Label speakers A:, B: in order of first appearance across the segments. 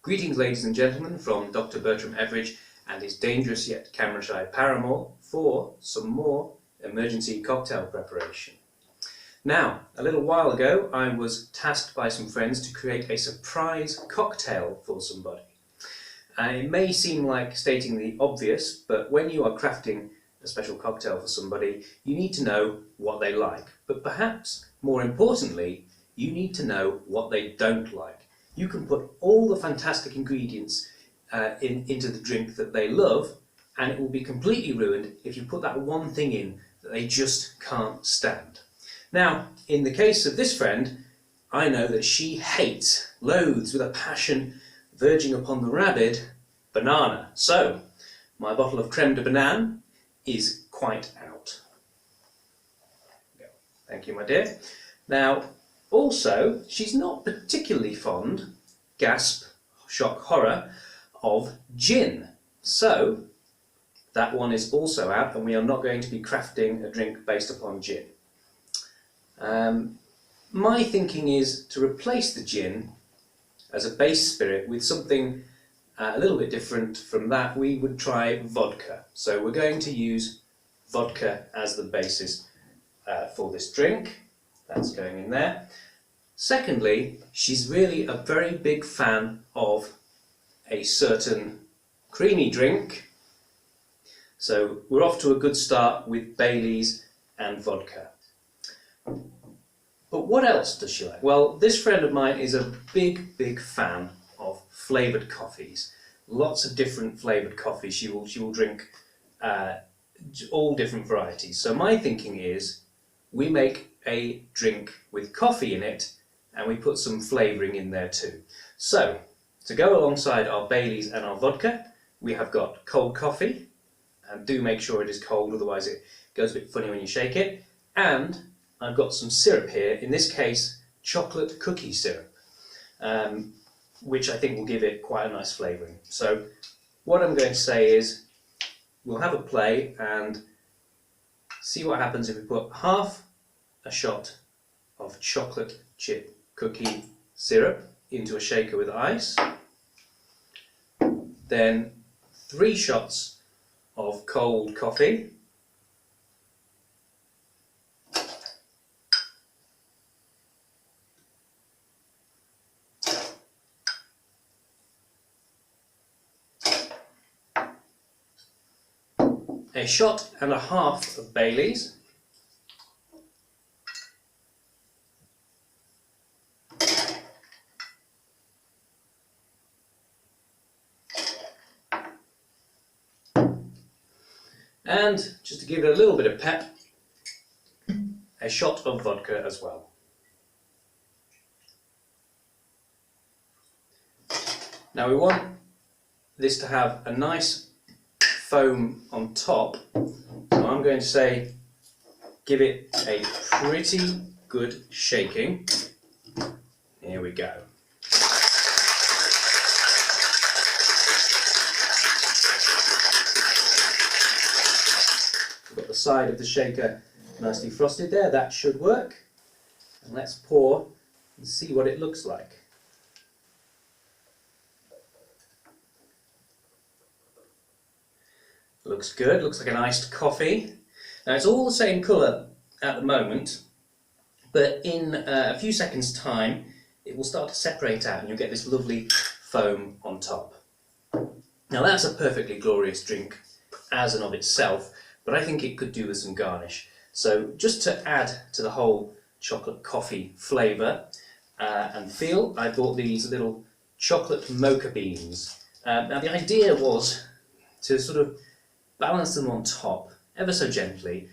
A: Greetings, ladies and gentlemen, from Dr. Bertram Everidge and his dangerous yet camera-shy paramour for some more emergency cocktail preparation. Now, a little while ago, I was tasked by some friends to create a surprise cocktail for somebody. It may seem like stating the obvious, but when you are crafting a special cocktail for somebody, you need to know what they like. But perhaps, more importantly, you need to know what they don't like. You can put all the fantastic ingredients into the drink that they love, and it will be completely ruined if you put that one thing in that they just can't stand. Now, in the case of this friend, I know that she hates, loathes with a passion verging upon the rabid, banana. So, my bottle of creme de banane is quite out. Thank you, my dear. Now, also, she's not particularly fond, gasp, shock, horror, of gin. So, that one is also out, and we are not going to be crafting a drink based upon gin. My thinking is to replace the gin as a base spirit with something a little bit different from that. We would try vodka. So we're going to use vodka as the basis for this drink. That's going in there. Secondly, she's really a very big fan of a certain creamy drink. So we're off to a good start with Baileys and vodka. But what else does she like? Well, this friend of mine is a big fan of flavoured coffees. Lots of different flavoured coffees. She will drink all different varieties. So my thinking is we make a drink with coffee in it and we put some flavouring in there too. So, to go alongside our Baileys and our vodka, we have got cold coffee, and do make sure it is cold, otherwise it goes a bit funny when you shake it. And I've got some syrup here, in this case chocolate cookie syrup, which I think will give it quite a nice flavouring. So what I'm going to say is we'll have a play and see what happens if we put half a shot of chocolate chip cookie syrup into a shaker with ice, then 3 shots of cold coffee, a shot and a half of Baileys, and just to give it a little bit of pep, a shot of vodka as well. Now we want this to have a nice foam on top, so I'm going to say give it a pretty good shaking. Here we go. We've got the side of the shaker nicely frosted there, that should work. And let's pour and see what it looks like. Looks good, looks like an iced coffee. Now it's all the same colour at the moment, but in a few seconds time it will start to separate out and you'll get this lovely foam on top. Now that's a perfectly glorious drink as and of itself, but I think it could do with some garnish. So just to add to the whole chocolate coffee flavour and feel, I bought these little chocolate mocha beans. Now the idea was to sort of balance them on top ever so gently,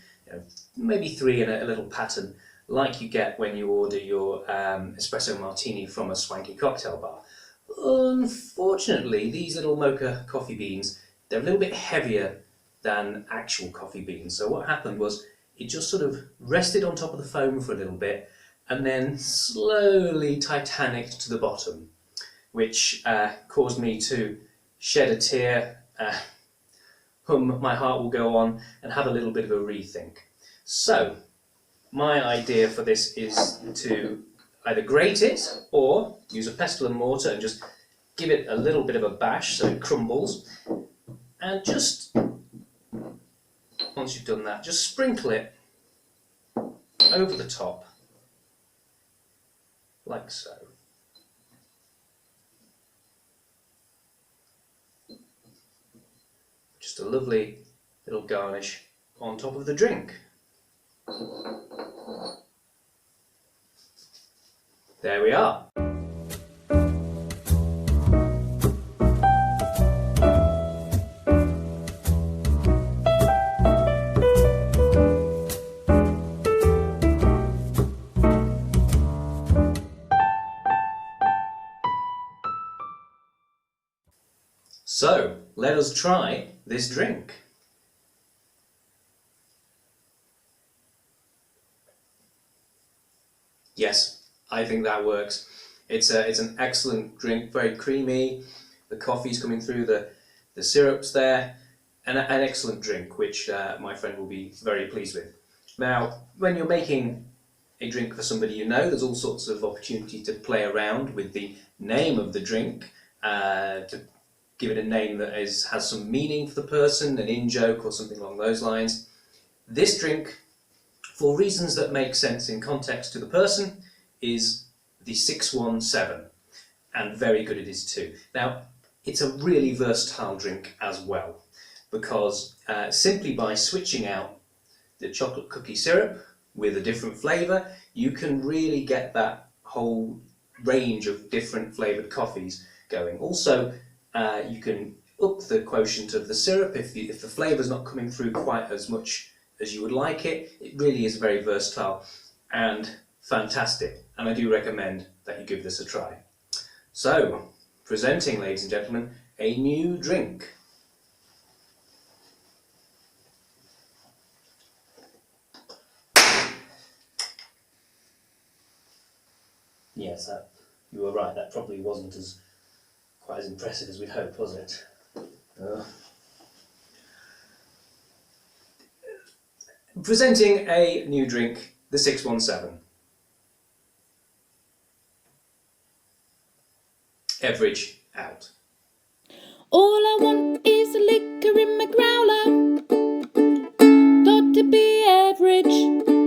A: maybe 3 in a little pattern like you get when you order your espresso martini from a swanky cocktail bar. Unfortunately, these little mocha coffee beans, they're a little bit heavier than actual coffee beans. So what happened was it just sort of rested on top of the foam for a little bit and then slowly Titanicked to the bottom, which caused me to shed a tear, my heart will go on, and have a little bit of a rethink. So my idea for this is to either grate it or use a pestle and mortar and just give it a little bit of a bash so it crumbles, and just, once you've done that, just sprinkle it over the top, like so. Just a lovely little garnish on top of the drink. There we are. So, let us try this drink. Yes, I think that works. It's an excellent drink, very creamy. The coffee's coming through the syrups there. An excellent drink, which my friend will be very pleased with. Now, when you're making a drink for somebody you know, there's all sorts of opportunity to play around with the name of the drink, to give it a name that has some meaning for the person, an in-joke or something along those lines. This drink, for reasons that make sense in context to the person, is the 617, and very good it is too. Now, it's a really versatile drink as well, because simply by switching out the chocolate cookie syrup with a different flavour, you can really get that whole range of different flavoured coffees going. Also, you can up the quotient of the syrup if the flavour's not coming through quite as much as you would like it. It really is very versatile and fantastic, and I do recommend that you give this a try. So, presenting, ladies and gentlemen, a new drink. Yes, you were right, that probably wasn't quite as impressive as we'd hoped, was it? Presenting a new drink, the 617. Everidge out.
B: All I want is a liquor in my growler. Got to be Everidge.